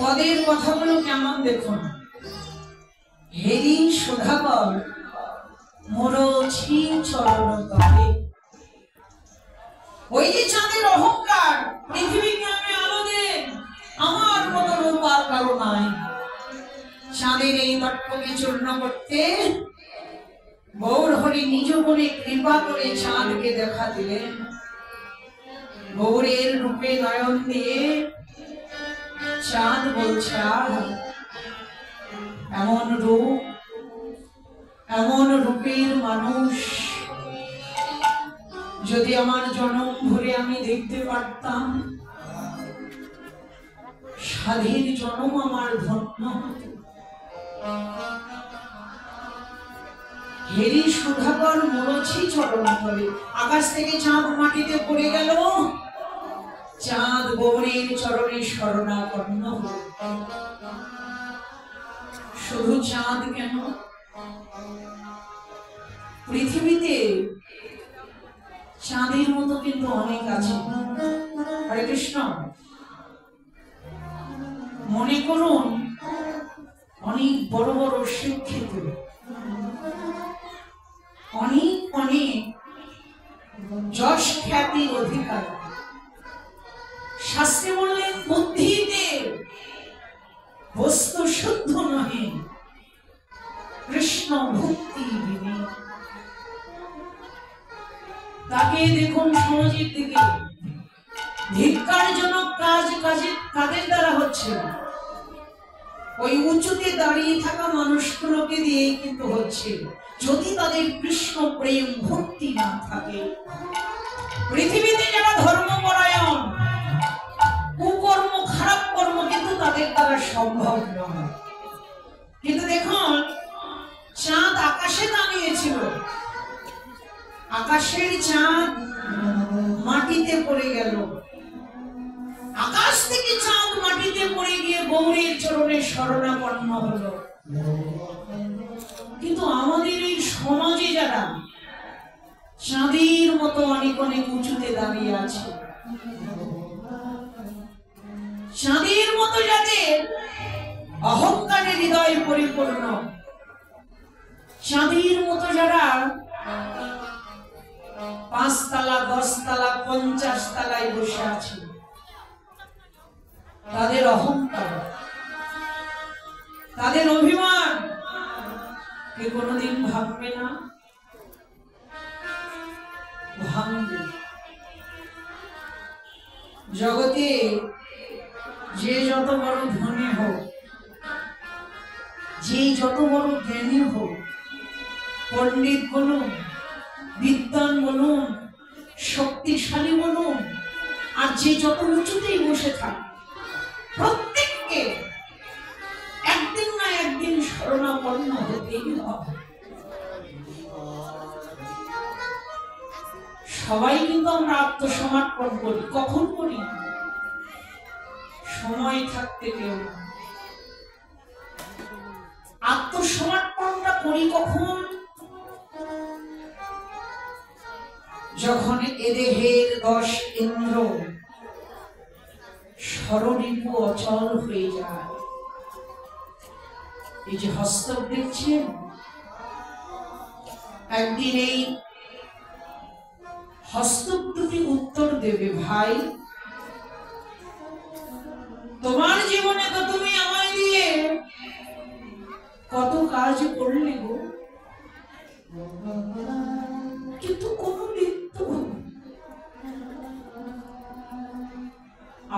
পদের কথাগুলো কেমন দেখুন। হেরি সুধাকর মোরছি চরণ তলে। ওই যে চাঁদের অহংকার, পৃথিবীকে আমি আলো দেন, আমার মতো রূপ আর কারো নাই। চাঁদের এই দর্পকে চূর্ণ করতে গৌর হরি নিজ মনে কৃপা করে চাঁদকে দেখা দিলেন। গৌরের রূপে নয়ন দিয়ে চাঁদ বলছে, এমন রূপ, এমন রূপের মানুষ যদি আমার জনম ভরে আমি দেখতে পারতাম, স্বাধীন জনম আমার ধন্য হতো। হেরি সুধাকর মোরছি চরণ তলে। আকাশ থেকে চাঁদ মাটিতে পড়ে গেল, চাঁদ গৌরের চরণে শরণাপন্ন হল। শুধু চাঁদ কেন, পৃথিবীতে চাঁদের মতো কিন্তু অনেক আছে। হরে কৃষ্ণ। মনে করুন অনেক বড় বড় শিক্ষিত, অনেক অনেক যশ খ্যাতির অধিকার, শাস্ত্রে বললেন বুদ্ধিতে বস্তু শুদ্ধ নহে, কৃষ্ণ ভক্তি বিনে। তাকে দেখুন সমাজের দিকে ধিক্কারজনক কাজ কাদের দ্বারা হচ্ছে, ওই উঁচুতে দাঁড়িয়ে থাকা মানুষগুলোকে দিয়ে কিন্তু হচ্ছে। যদি তাদের কৃষ্ণ প্রেম ভক্তি না থাকে, পৃথিবীতে যারা ধর্মপরায়ণ, কুকর্ম খারাপ কর্ম কিন্তু তাদের দ্বারা সম্ভব নয়। কিন্তু দেখুন চাঁদ আকাশে দাঁড়িয়েছিল, আকাশের চাঁদ মাটিতে পড়ে গেল, আকাশ থেকে চাঁদ মাটিতে পড়ে গিয়ে গৌরের চরণে শরণাপন্ন হলো। কিন্তু আমাদের এই সমাজে যারা চাঁদের মতো অনেক অনেক উঁচুতে দাঁড়িয়ে আছে, চাঁদের মতো যাদের অহংকারে হৃদয় পরিপূর্ণ, চাঁদের মতো যারা ৫ তলা ১০ তলা ৫০ তলায় বসে আছে, তাদের অহংকার, তাদের অভিমান কে কোনোদিন ভাববে না? ভাঙবে। জগতে যে যত বড় ধনী হোক, যে যত বড় জ্ঞানী হোক, পণ্ডিত বলুন, বিদ্বান বলুন, শক্তিশালী বলুন আর যে যত উঁচুতেই বসে থাকে, প্রত্যেককে একদিন না একদিন শরণাপন্ন হতেই হবে। সবাই কিন্তু আমরা আত্মসমর্পণ করি, কখন করি? সময় থাকতে কেউ। আত্মসমর্পণটা করি কখন? যখন এ দেহের 10 ইন্দ্র স্বরূপু অচল হয়ে যায়। এই যে হস্তক দেখছেন, একদিন এই হস্তক দুটি উত্তর দেবে, ভাই তোমার জীবনে তো তুমি আমায় দিয়ে কত কাজ করলে গো, কিন্তু কোনদিন তো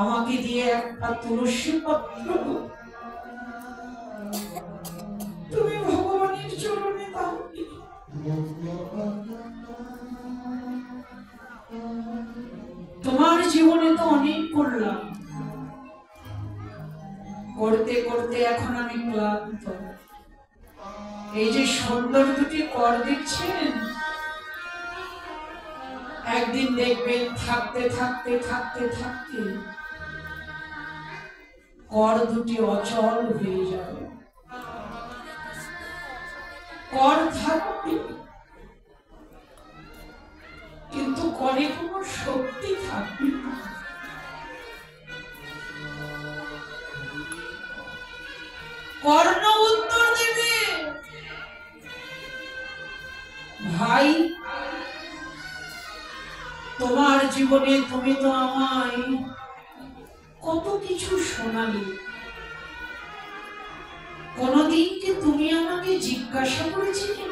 আমাকে দিয়ে একটা তুলসী পত্র তুমি ভগবানের চরণে দাও। তোমার জীবনে তো অনেক করলাম, করতে করতে এখন আমি ক্লান্ত। এই যে সুন্দর দুটি কর দেখছেন, একদিন দেখবেন থাকতে থাকতে থাকতে থাকতে কর দুটি অচল হয়ে যাবে। কর থাকবে কিন্তু করে কোনো শক্তি থাকবে না। কর্ণ উত্তর দেবে, ভাই তোমার জীবনে তুমি তো আমায় কত কিছু শোনালে, কোনদিন কি তুমি আমাকে জিজ্ঞাসা করেছিলে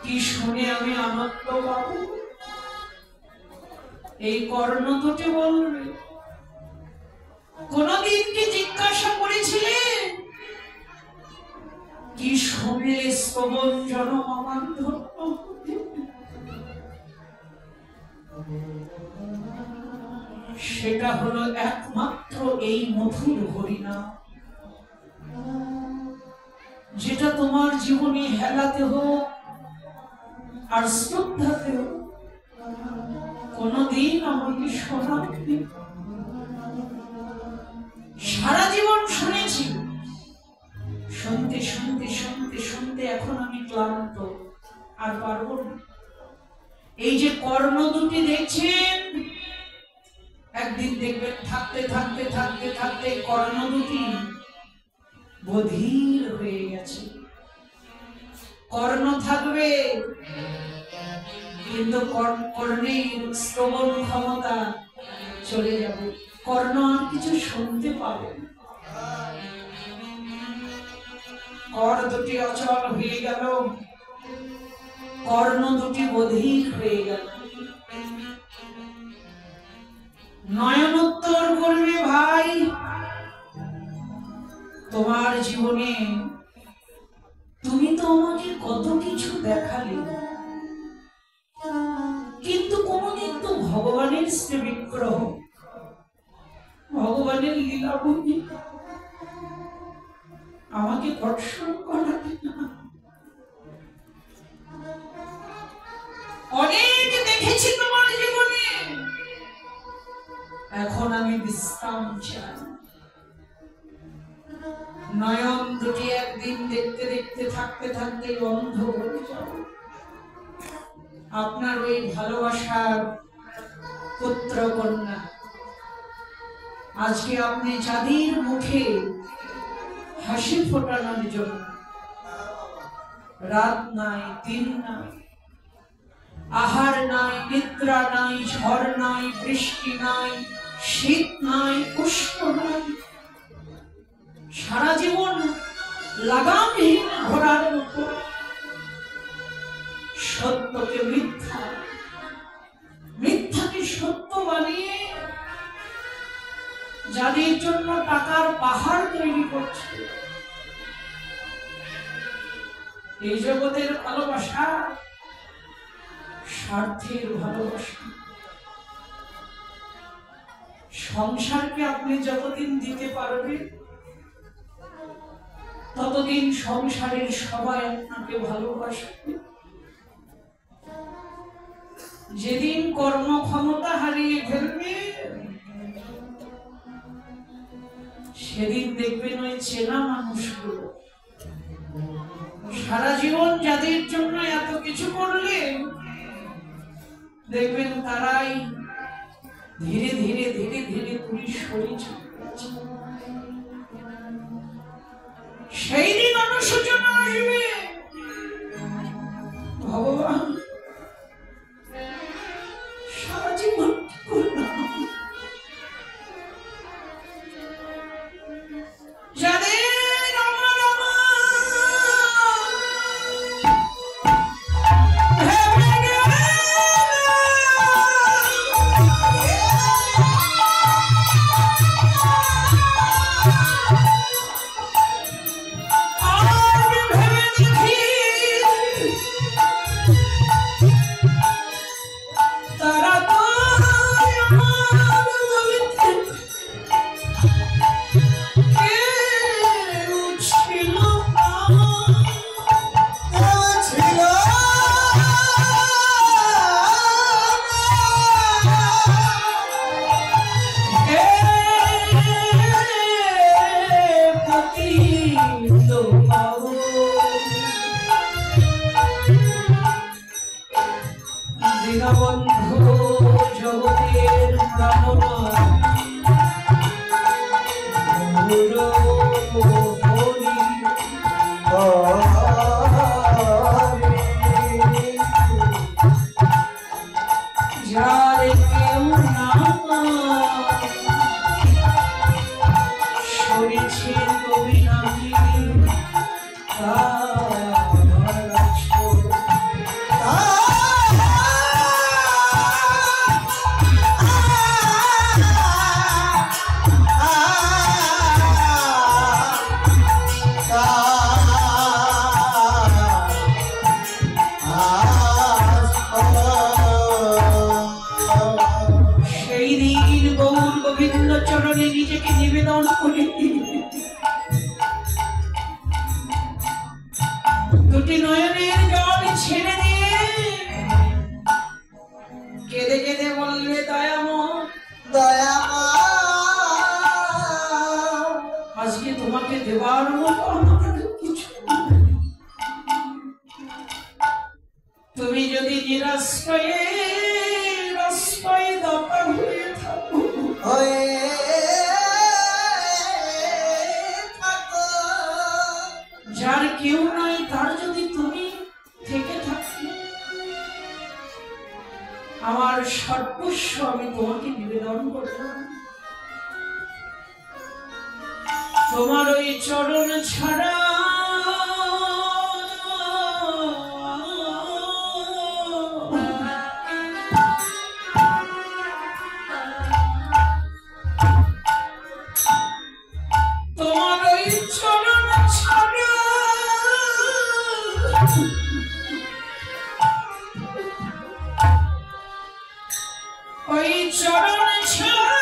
কি শুনে আমি আনন্দ পাবো? এই কর্ণ দুটি বলবে, কোনদিন কি জিজ্ঞাসা করেছিলে কি শুনলে শ্রবণ জনম আমার ধন্য? সেটা হলো একমাত্র এই মধুর হরিনাম, যেটা তোমার জীবনে হেলাতে হোক আর শ্রদ্ধাতে হোক কোনদিন আমাকে শোনাতে। সারা জীবন শুনেছি, শুনতে শুনতে শুনতে শুনতে এখন আমি ক্লান্ত, আর পারবো না। এই যে কর্ণ দুটি দেখছেন, একদিন দেখবেন থাকতে থাকতে থাকতে থাকতে কর্ণ দুটি বধির হয়ে গেছে। কর্ণ থাকবে কিন্তু কর্ণের শ্রবণ ক্ষমতা চলে যাবে, কর্ণ আর কিছু শুনতে পাবে। কর দুটি অচল হয়ে গেল, কর্ণ দুটি বধির হয়ে গেল। নয়ন উত্তর করবে, ভাই তোমার জীবনে তুমি তো আমাকে কত কিছু দেখালে, কিন্তু কোনদিন তো ভগবানের শ্রী বিগ্রহ, ভগবানের লীলাভূমি আমাকে দর্শন করাতে না। অনেক দেখেছি তোমার জীবনে, এখন আমি বিশ্রাম চাই। নয়ন দুটি একদিন দেখতে দেখতে থাকতে থাকতে অন্ধ হয়ে যাবে। আপনার ওই ভালোবাসার পুত্র কন্যা আজকে আপনি যাদের মুখে হাসি ফোটানোর জন্য রাত নাই দিন নাই, আহার নাই নিদ্রা নাই, ঝড় নাই বৃষ্টি নাই, শীত নাই উষ্ণ নাই, সারা জীবন লাগামহীন ঘোড়ার মতো সত্যকে মিথ্যা, মিথ্যাকে সত্য বানিয়ে যাদের জন্য টাকার পাহাড় তৈরি করছে, এই জগতের ভালোবাসা স্বার্থের ভালোবাসা। সংসারকে আপনি যতদিন দিতে পারবেন ততদিন সংসারের সবাই আপনাকে ভালোবাসবে। যেদিন কর্মক্ষমতা হারিয়ে ফেলবে সেদিন দেখবেন ওই চেনা মানুষগুলো সারা জীবন যাদের জন্য এত কিছু করলেন দেখবেন তারাই ধীরে ধীরে ধীরে ধীরে পুলিশ সরে চলে গেছে। সেই দিন অনুশোচনা আসবে, ভগবান সারা জীবন যাদের আমার দীনবন্ধু জগতের প্রাণনা যার কেউ না শুনেছি কবি নাকি চরণে নিজেকে নিবেদন করে দুটি নয়নের জল ছেড়ে দিয়ে কেঁদে কেঁদে বলবে দয়াময় আজকে তোমাকে দেবার মতো আমাদের কিছু নেই। তুমি যদি নিরাশ্রয়ে দাতা হয়ে থাকো যার কেউ নাই তার যদি তুমি থেকে থাকো আমার সর্বস্ব আমি তোমাকে নিবেদন করলাম। তোমার ওই চরণ ছাড়া তোমার ওই চরণ ছাড়া ওই চরণ ছাড়া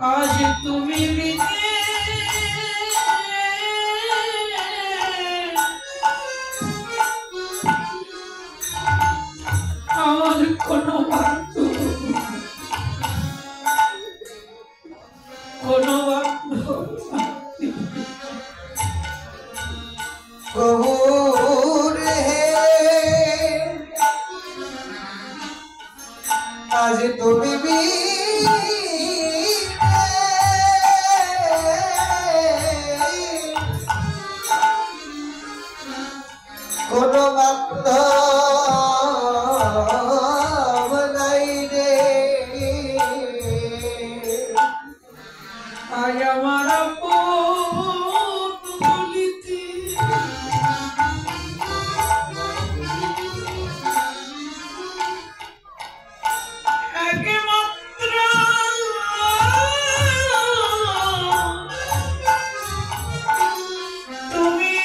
आज তুমি বিনে আমার কোনো आज তুমি কোনো বান্ধব নাই রে আজ আমার বলিতে একমাত্র তুমি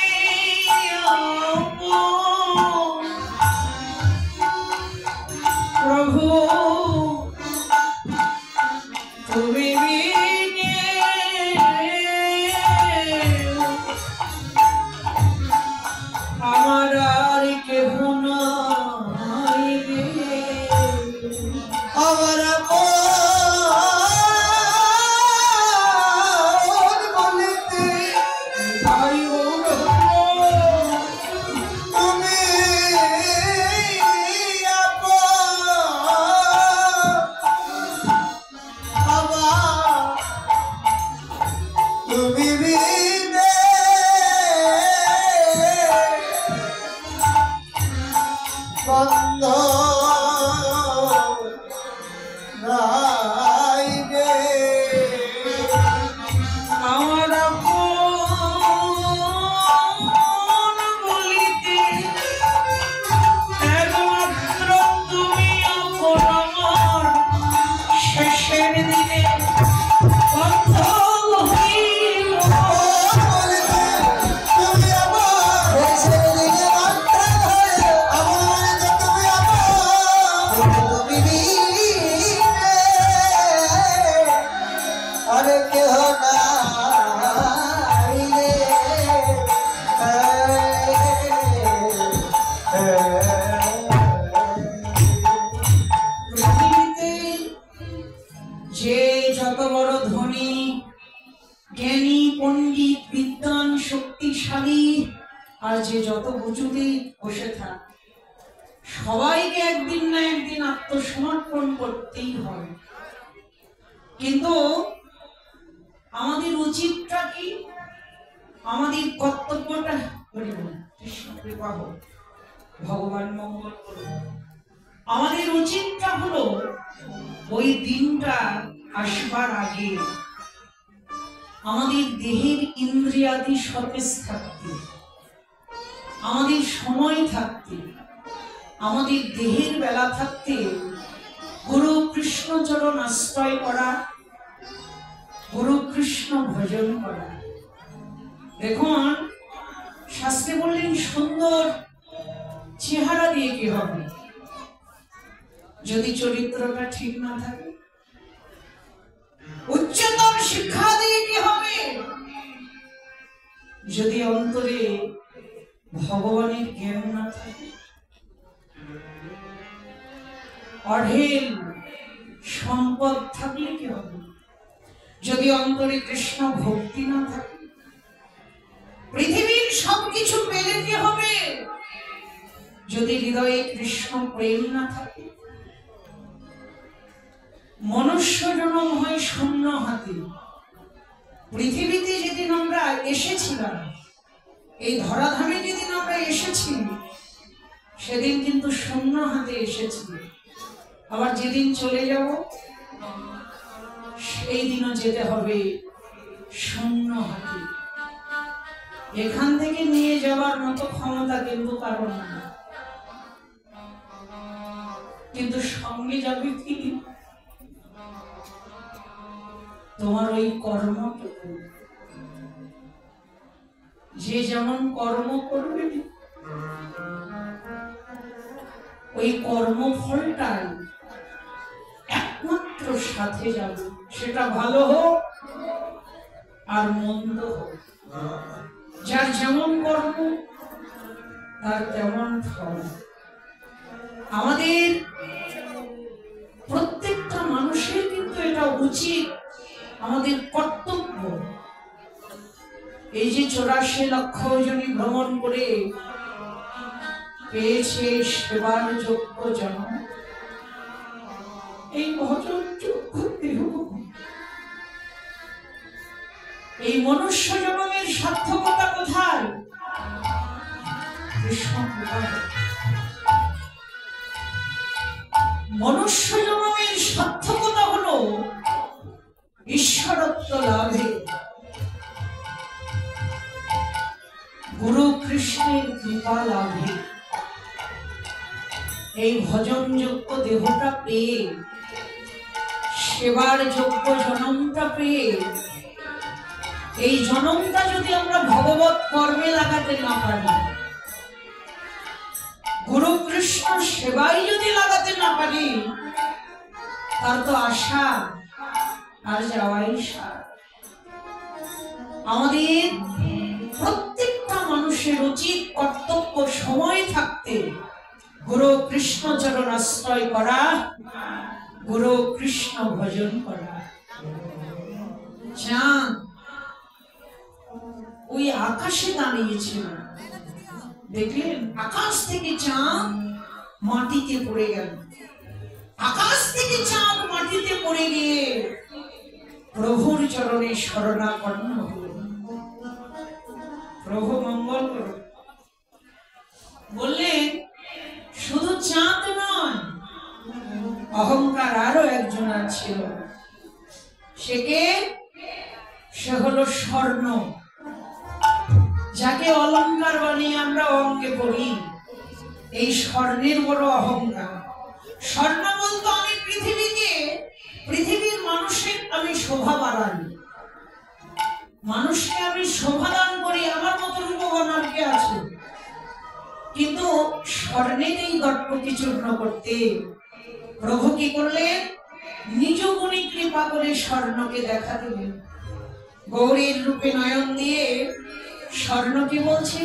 উঁচুতেই বসে থাক, সবাইকে একদিন না একদিন আত্মসমর্পণ করতেই হয়। কিন্তু আমাদের উচিতটা কি, আমাদের কর্তব্যটা কৃষ্ণ কৃপা হোক, ভগবান মঙ্গল করুন। আমাদের উচিতটা হলো ওই দিনটা আসবার আগে আমাদের দেহের ইন্দ্রিয়াদি সতেজ থাকতে, আমাদের সময় থাকতে, আমাদের দেহের বেলা থাকতে গুরু কৃষ্ণ চরণ আশ্রয় করা, গুরু কৃষ্ণ ভজন করা। দেখুন শাস্ত্রে বললেন সুন্দর চেহারা দিয়ে কি হবে যদি চরিত্রটা ঠিক না থাকে? উচ্চতর শিক্ষা দিয়ে কি হবে যদি অন্তরে ভগবানের জ্ঞান না থাকে? অঢেল সম্পদ থাকলে কি হবে যদি অন্তরে কৃষ্ণ ভক্তি না থাকে? পৃথিবীর সবকিছু পেলে কি হবে যদি হৃদয়ে কৃষ্ণ প্রেম না থাকে? মনুষ্য জন্ম হয় শূন্য হাতে। পৃথিবীতে যেদিন আমরা এসেছিলাম, এই ধরাধামে যেদিন আমরা এসেছি, সেদিন কিন্তু শূন্য হাতে এসেছি। আবার যেদিন চলে যাব সেই দিনও যেতে হবে শূন্য হাতে। এখান থেকে নিয়ে যাওয়ার মতো ক্ষমতা কিন্তু কারণ না, কিন্তু সঙ্গে যাবে কি তোমার ওই কর্মটুকু। যে যেমন কর্ম করবে ওই কর্মফলটাই একমাত্র সাথে যাবে, সেটা ভালো হোক আর মন্দ হোক। যার যেমন কর্ম তার তেমন ফল। আমাদের প্রত্যেকটা মানুষের কিন্তু এটা উচিত, আমাদের কর্তব্য। এই যে 84 লক্ষ জনই ভ্রমণ করে পেয়েছে সেবার যোগ্য জন্ম, এই ভজন যোগ্য দেহ, এই মনুষ্য জন্মের সার্থকতা কোথায়? কৃষ্ণ কৃপা। মনুষ্য জন্মের সার্থকতা হলো ঈশ্বরত্ব লাভে, গুরু কৃষ্ণের কৃপা লাভে। এই ভজন যোগ্য দেহটা পেয়ে, সেবার যোগ্য জনমটা পেয়ে, এই জনমটা যদি আমরা ভগবত কর্মে লাগাতে না পারি, গুরু কৃষ্ণ সেবাই যদি লাগাতে না পারি, তার তো আশা আর যাওয়াই সার। আমাদের প্রত্যেকটা মানুষের উচিত কর্তব্য সময় থাকতে গুরু কৃষ্ণ চরণ আশ্রয় করা, গুরু কৃষ্ণ ভজন করা। চাঁদ ওই আকাশে দাঁড়িয়েছিল, দেখলেন আকাশ থেকে চাঁদ মাটিতে পড়ে গেল। আকাশ থেকে চাঁদ মাটিতে পড়ে গিয়ে প্রভুর চরণে শরণাপন্ন হল। প্রভু মঙ্গল করুন। বললেন শুধু চাঁদ নয়, অহংকার আরো একজন ছিল। সে হলো স্বর্ণ, যাকে অলংকার বানিয়ে আমরা অঙ্গে পড়ি। এই স্বর্ণের বড় অহংকার। স্বর্ণ বলতো আমি পৃথিবীর মানুষের আমি শোভা বাড়াই, মানুষকে আমি শোভা দান করি, আমার মতো রূপবানার কে আছে? কিন্তু স্বর্ণের এই দর্পকে চূর্ণ করতে প্রভু কি করলেন? নিজ গুণে কৃপা করে স্বর্ণকে দেখা দিলেন। গৌরীর রূপে নয়ন দিয়ে স্বর্ণকে বলছে